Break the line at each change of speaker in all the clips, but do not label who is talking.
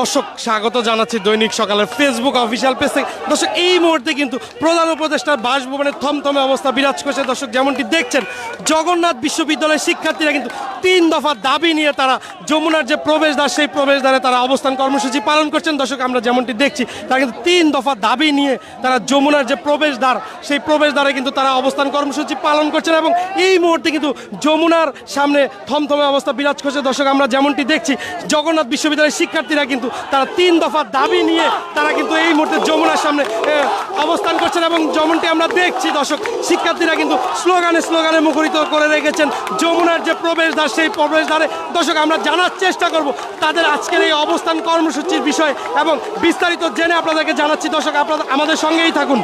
দর্শক স্বাগত জানাচ্ছি দৈনিক সকালের ফেসবুক অফিসিয়াল পেজ থেকে। দর্শক এই মুহূর্তে কিন্তু প্রধান উপদেষ্টার বাসভবনের থমথমে অবস্থা বিরাজ করছে। দর্শক যেমনটি দেখছেন, জগন্নাথ বিশ্ববিদ্যালয়ের শিক্ষার্থীরা কিন্তু 3 দফা দাবি নিয়ে তারা যমুনার যে প্রবেশদ্বার সেই প্রবেশদ্বারে তারা অবস্থান কর্মসূচি পালন করছেন। দর্শক আমরা যেমনটি দেখছি তারা কিন্তু 3 দফা দাবি নিয়ে তারা যমুনার যে প্রবেশদ্বার সেই প্রবেশদ্বারে কিন্তু তারা অবস্থান কর্মসূচি পালন করছেন এবং এই মুহূর্তে কিন্তু যমুনার সামনে থমথমে অবস্থা বিরাজ করছে। দর্শক আমরা যেমনটি দেখছি জগন্নাথ বিশ্ববিদ্যালয়ের শিক্ষার্থীরা কিন্তু তারা 3 দফা দাবি নিয়ে তারা কিন্তু এই মুহূর্তে যমুনার সামনে অবস্থান করছেন এবং যেমনটি আমরা দেখছি দর্শক শিক্ষার্থীরা কিন্তু স্লোগানে মুখরিত করে রেখেছেন যমুনার যে প্রবেশদ্বার সেই প্রবেশদ্বারে। দর্শক আমরা জানার চেষ্টা করব তাদের আজকের এই অবস্থান কর্মসূচির বিষয় এবং বিস্তারিত জেনে আপনাদেরকে জানাচ্ছি। দর্শক আপনারা আমাদের সঙ্গেই থাকুন।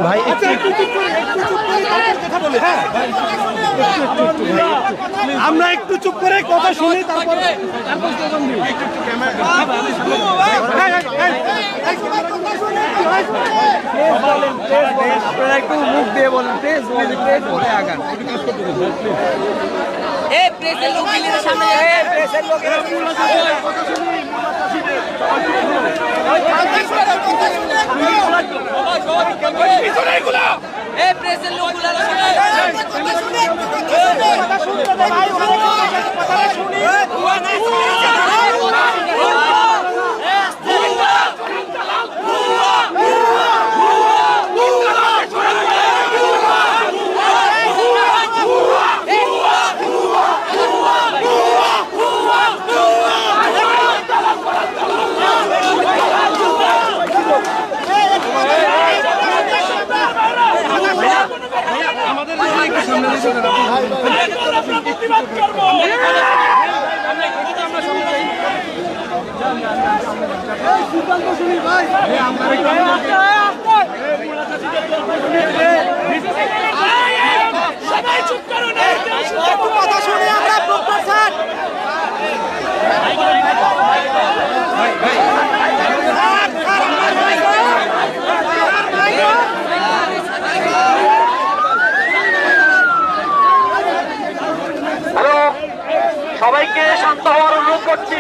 ভাই আমরা একটু চুপ করে কথা শুনি, তারপর
আপনারা একটু মুখ দিয়ে বলেন, প্রেস বলে আগান। প্রেসের লোকের সামনে প্রেসের লোকের
সবাইকে শান্ত হওয়ার অনুরোধ করছি।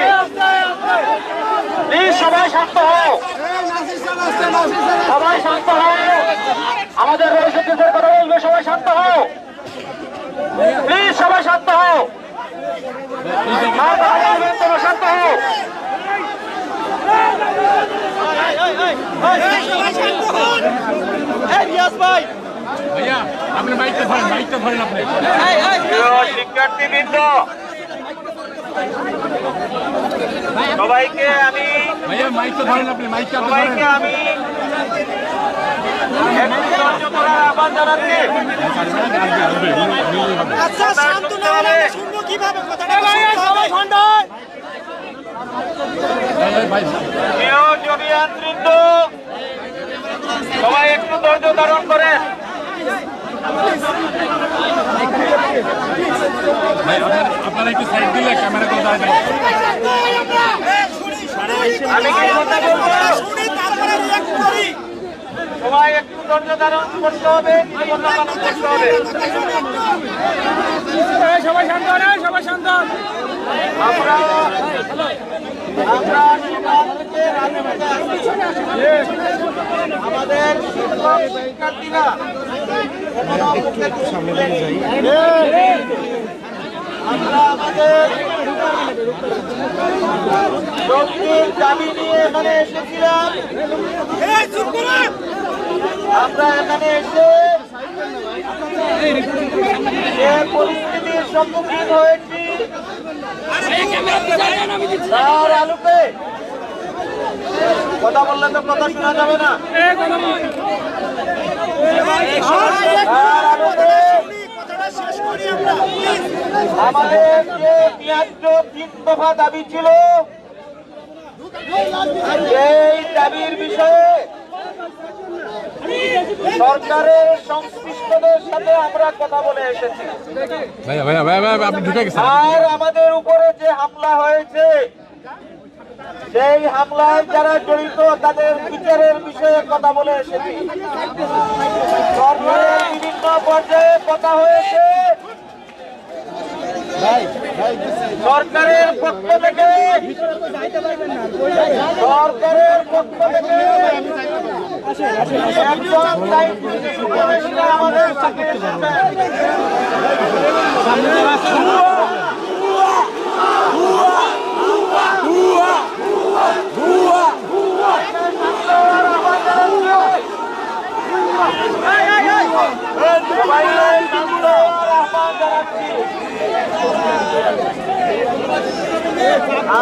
প্লিজ সবাই শান্ত হও, সবাই শান্ত হও। আমাদের ভবিষ্যতের কথা বলবে, সবাই শান্ত হও, প্লিজ সবাই শান্ত হও, শান্ত হও। শিক্ষার্থীবৃন্দ সবাইকে আমি আহ্বান জানাচ্ছি। সবাই একটু ধৈর্য ধারণ করে।
আপনারা একটু সাইড দিলে ক্যামেরা করে দাঁড়ায়
আমি কি কথা বলবো, সবাই একটু ধৈর্য ধারণ করতে হবে, করতে হবে।
সবাই শান্ত না, সবাই শান্ত।
আমরা আমাদের শিক্ষার্থীরা আমরা আমাদের যৌক্তিক দাবি নিয়ে এখানে এসেছিলাম। আমরা এখানে এসে যে পরিস্থিতির সম্মুখীন হয়েছি তার আলোকে কথা বললে তো কথা শোনা যাবে না। তার আলোকে আমাদের যে 3 দফা দাবি ছিল এই দাবির বিষয়ে সরকারের সংশ্লিষ্টদের সাথে আমরা কথা বলে এসেছি।
ভাইয়া আপনি ঢুকে গেছেন।
আর আমাদের উপরে যে হামলা হয়েছে সেই হামলায় যারা জড়িত তাদের বিচারের বিষয়ে কথা বলে এসেছি। সরকারের বিভিন্ন পর্যায়ে কথা হয়েছে। সরকারের পক্ষ থেকে একজন দায়িত্বশীল উপদেষ্টা আমাদের সাথে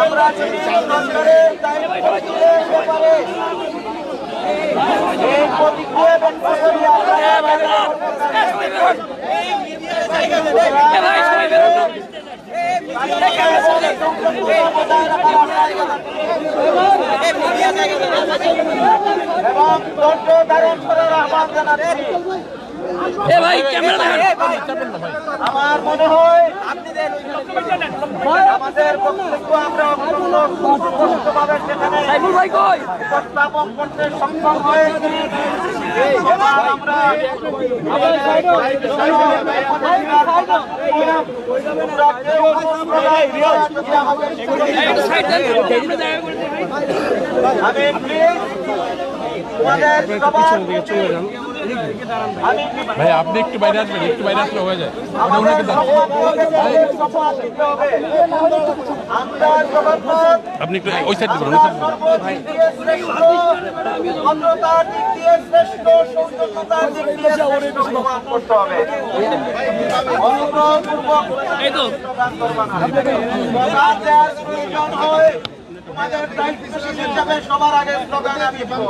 আমরা যদি সরকারের দায়িত্বের ব্যাপারে এই প্রতিক্রিয়া ব্যক্ত করি এবং ধৈর্য ধারণ করার আহ্বান জানাচ্ছি। আমার মনে হয় আমাদের বক্তব্য আমরা সুস্পষ্টভাবে সেখানে উপস্থাপন করতে সক্ষম হয়েছি। আমরা আমি
ভাই আপনি একটু বাইরে আসবেন, একটু বাইরে আসলে হয়ে যায়। আপনি একটু ওই সাইড দিবেন,
তোমাদের দায়িত্বশীল হিসাবে সবার আগে স্লোগান আমি দিব।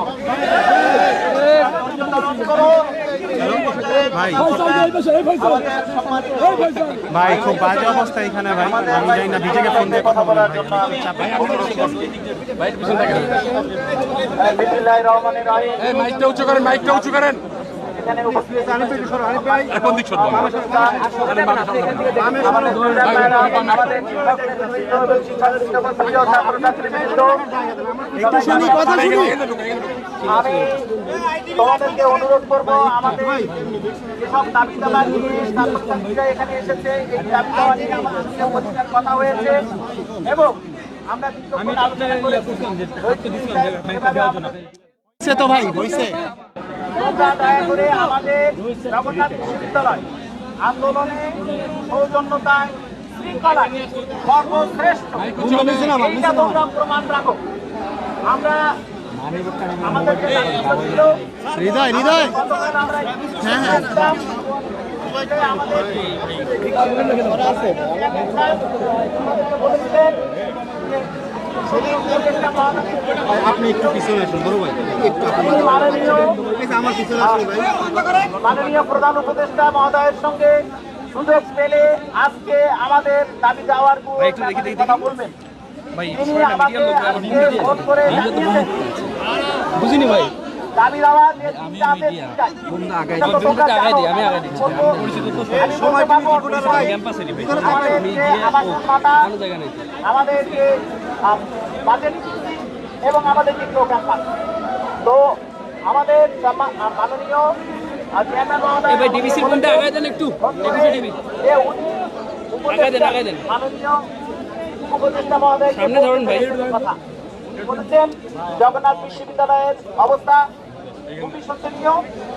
ভাই খুব বাজে অবস্থা এখানে ভাই, আমি জানি না বিজেকে ফোন দিয়ে কথা বলার জন্য
মাইকটা উঁচু করেন, মাইকটা উঁচু করেন।
এখানে উপস্থিত
এখন দিক সরবো
আমি তোমাদেরকে অনুরোধ করবো, আমাদের যেসব দাবি দাবা নিয়ে ছাত্রছাত্রীরা এখানে এসেছে, এই দাবি দাবা নিয়ে আমাদের সঙ্গে পরিষ্কার কথা হয়েছে এবং আমরা দীর্ঘক্ষণ আলোচনা করেছি।
তো ভাই হইছে
তোমরা দয়া করে আমাদের জগন্নাথ বিশ্ববিদ্যালয় আন্দোলনে সৌজন্যতায় শৃঙ্খলায় সর্বশ্রেষ্ঠ এইটা তোমরা প্রমাণ রাখো। আমরা আমাদের যে দায়িত্ব ছিল,
হৃদয় হৃদয়
গতকাল আমরা আমাদের বলেছিলেন
আপনি একটু পিছনে আসুন বড় ভাই, একটু আমার পিছনে আসুন ভাই।
মাননীয় প্রধান উপদেষ্টা মহোদয়ের সঙ্গে সুযোগ পেলে আজকে আমাদের দাবি দেওয়ার কথা বলবেন। তিনি আমাকে আজকে ফোন করে জানিয়েছেন
বুঝিনি ভাই
দাবি দেওয়ার যে তিনটা আদেশ চাই। এটা তো তোমরা জানো। আমাদের যে বাজেট এবং আমাদের যে প্রোগ্রাম তো আমাদের মাননীয় চেয়ারম্যান মহোদয়
ডিবিসি কোনটা আগায় দেন একটু
যে উনি মাননীয় উপদেষ্টা মহোদয়
সামনে ধরুন ভাই।
কথা বলেছেন জগন্নাথ বিশ্ববিদ্যালয়ের অবস্থা খুবই শোচনীয়।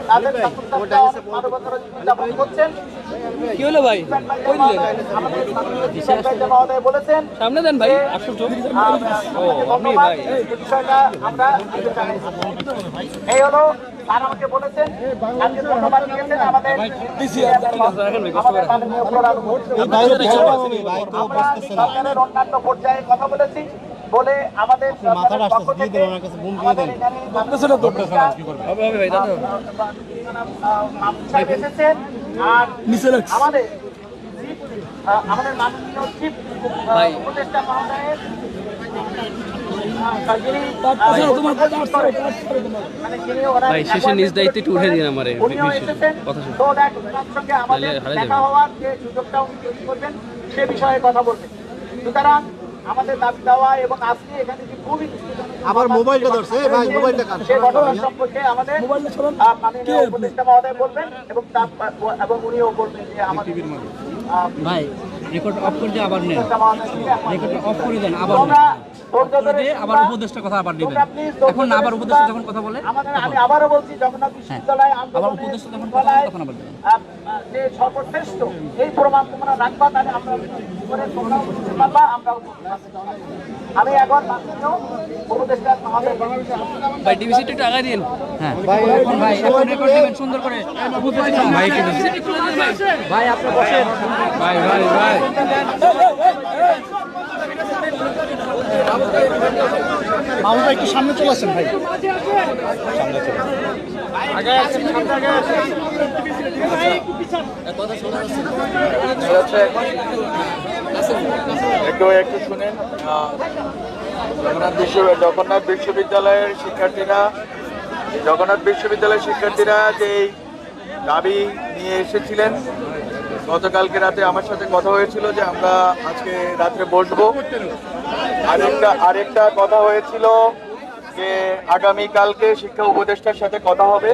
তাদের ছাত্রছাত্রীরা মানবতার জীবনযাপন করছেন।
কি হলো ভাই কই দিলেন
আমাদের মাননীয় মহোদয় বলেছেন
সামনে দেন ভাই আসুন তো ও আপনি ভাই
এই বিষয়টা আমরা এই হলো আর আমাকে বলেছেন আজকে ধন্যবাদ দিয়েছেন আমাদের আমাদের মাননীয় প্রধান আমরা সরকারের অন্যান্য পর্যায়ে কথা বলেছি বলে আমাদের সরকারের পক্ষ থেকে আমাদের এখানে
হবে হবে ভাই দাদা
সাহেব এসেছেন আর আমাদের আমাদের মাননীয় চিফ উপদেষ্টা মহোদয়ের
ভাই শেষে নিজ দায়িত্বে একটু উঠে দিন আমার
উনিও এসেছেন তো তার সঙ্গে আমাদের দেখা হওয়ার যে সুযোগটা উনি তৈরি করবেন সে বিষয়ে কথা বলবেন। সুতরাং আমাদের দাবি দেওয়া এবং আজকে এখানে যে খুবই
আবার মোবাইলটা ধরছে, এই ভাই, মোবাইলটা কার?
সেই ঘটনা সম্পর্কে আমাদের মাননীয় উপদেষ্টা মহোদয় বলবেন এবং উনিও বলবেন যে আমাদের
ভাই রেকর্ড অফ করে দিয়ে আবার নেন,
উপদেষ্টা মহোদয়
রেকর্ড অফ করে দেন, আবার
তোমরা
দিয়ে আবার উপদেষ্টার কথা আবার নেবেন। এখন না আবার উপদেষ্টা যখন কথা বলে
আমি আবারও বলছি জগন্নাথ বিশ্ববিদ্যালয়
আবার উপদেষ্টা যখন কথা বলে তখন আবার দেবেন।
যে সর্বশ্রেষ্ঠ এই প্রমাণ তোমরা রাখবা, তাহলে আমরা করে তোমরাও বুঝতে পারবা, আমরাও বুঝতে পারবো। আমি এখন মাননীয় উপদেষ্টা মহোদয়
ভাই ডিভিসিটা একটু আগায় দিন। হ্যাঁ এখন ভাই এখন রেকর্ড দিবেন সুন্দর করে। ভাই ভাই আপনি বসেন। ভাই ভাই ভাই
মামু ভাই একটু সামনে চলে আসেন ভাই।
একটু শুনেন। জগন্নাথ বিশ্ববিদ্যালয়ের শিক্ষার্থীরা যে দাবি নিয়ে এসেছিলেন, গতকালকে রাতে আমার সাথে কথা হয়েছিল যে আমরা আজকে রাত্রে বসবো। আরেকটা কথা হয়েছিল যে আগামীকালকে শিক্ষা উপদেষ্টার সাথে কথা হবে।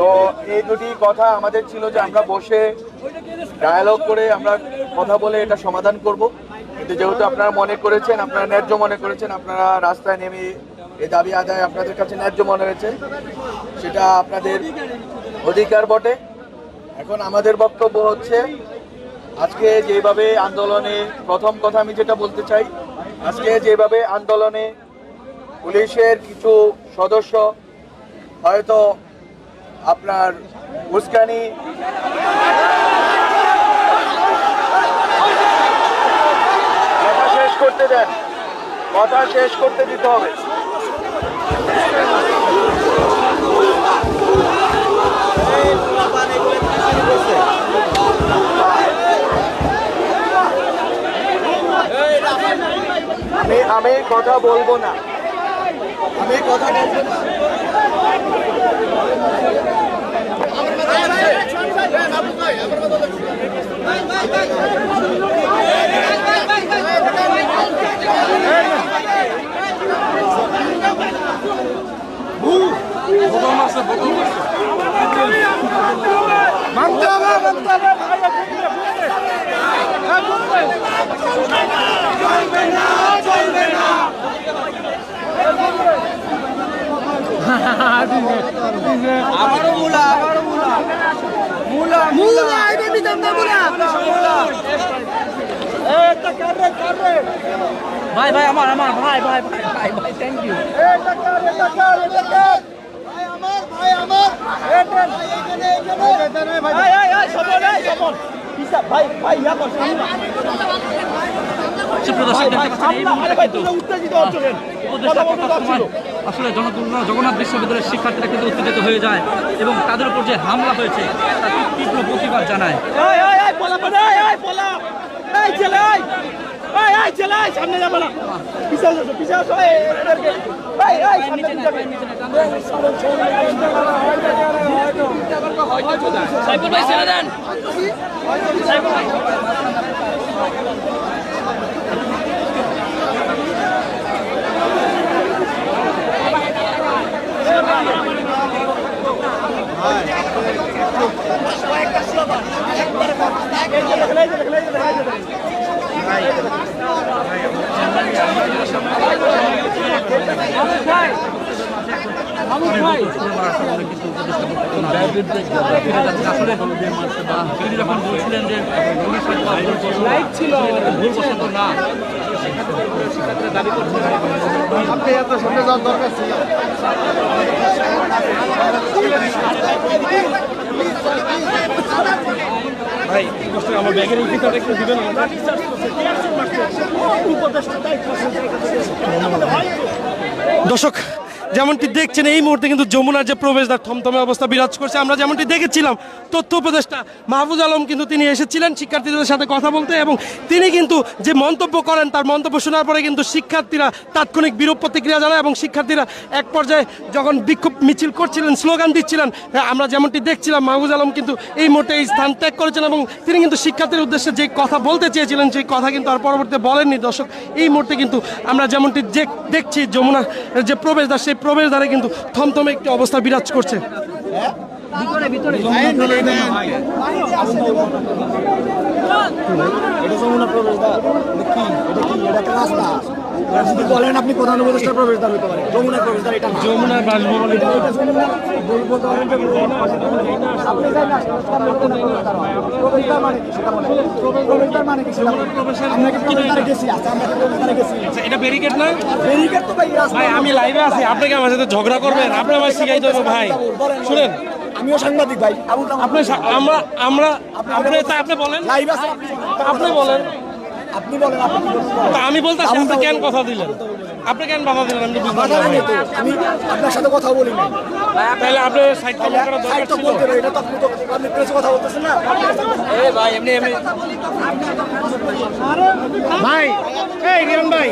তো এই দুটি কথা আমাদের ছিল যে আমরা বসে ডায়ালগ করে আমরা কথা বলে এটা সমাধান করব। কিন্তু যেহেতু আপনারা মনে করেছেন, আপনারা ন্যায্য মনে করেছেন, আপনারা রাস্তায় নেমে এই দাবি আদায় আপনাদের কাছে ন্যায্য মনে হয়েছে, সেটা আপনাদের অধিকার বটে। এখন আমাদের বক্তব্য হচ্ছে, আজকে যেভাবে আন্দোলনে, প্রথম কথা আমি যেটা বলতে চাই, আজকে যেভাবে আন্দোলনে পুলিশের কিছু সদস্য হয়তো আপনার উস্কানি কথা শেষ করতে দিতে হবে। আমি কথা বলবো না, আমি কথা বলবো না।
ভাই ভাই আমার ভাই ভাই ভাই ভাই থ্যাংক ইউ। আসলে জগন্নাথ বিশ্ববিদ্যালয়ের শিক্ষার্থীরা কিন্তু উত্তেজিত হয়ে যায় এবং তাদের উপর যে হামলা হয়েছে তার তীব্র প্রতিবাদ জানায়।
সামনে যাবো না,
সাইফুল ভাই ছেড়ে দেন। সাইফুল ভাই যখন বলছিলেন যে ছিল ভুল পছন্দ না, দাবি করছেন
আপনি এত সামনে যাওয়ার দরকার ছিল।
ভাই আমার ব্যাগের এই ভিতরে একটু দিবেন। দর্শক যেমনটি দেখছেন এই মুহূর্তে কিন্তু যমুনার যে প্রবেশদ্বার থমথমে অবস্থা বিরাজ করছে। আমরা যেমনটি দেখেছিলাম তথ্য উপদেষ্টা মাহফুজ আলম কিন্তু তিনি এসেছিলেন শিক্ষার্থীদের সাথে কথা বলতে, এবং তিনি কিন্তু যে মন্তব্য করেন তার মন্তব্য শোনার পরে কিন্তু শিক্ষার্থীরা তাৎক্ষণিক বিরূপ প্রতিক্রিয়া জানায় এবং শিক্ষার্থীরা এক পর্যায়ে যখন বিক্ষোভ মিছিল করছিলেন, স্লোগান দিচ্ছিলেন, আমরা যেমনটি দেখছিলাম মাহফুজ আলম কিন্তু এই মুহূর্তে এই স্থান ত্যাগ করেছেন এবং তিনি কিন্তু শিক্ষার্থীর উদ্দেশ্যে যে কথা বলতে চেয়েছিলেন সেই কথা কিন্তু আর পরবর্তীতে বলেননি। দর্শক এই মুহূর্তে কিন্তু আমরা যেমনটি দেখছি যমুনার যে প্রবেশদ্বার সেই প্রবেশদ্বারে কিন্তু থমথমে একটি অবস্থা বিরাজ করছে।
বলেন আপনি প্রধান উপদেষ্টার প্রবেশদ্বার হতে পারে, যমুনার প্রবেশদ্বার এটা না।
যমুনার বাসভবন এটা ব্যারিকেড না ভাই, আমি লাইভে আছি, আপনাকে আমার সাথে ঝগড়া করবেন, আপনি আমার শিখাই দেবেন ভাই। শুনেন
আমিও সাংবাদিক ভাই,
আপনি আপনি বলেন, আপনি বলেন,
আপনি বলেন,
তা আমি বলতে আসছি, আপনি কেন কথা দিলেন? আপনি কেন বাধা দিলেন? আমি তো বুঝতে পারলাম না।
আমি আপনার সাথে কথা বলি না,
তাহলে আপনি সাইড কমেন্ট করার দরকার ছিল।
বলতে হবে, এটা তো আপনি প্রেসে কথা বলতেছেন না
ভাই এমনি এমনি
ভাই এই কিরণ ভাই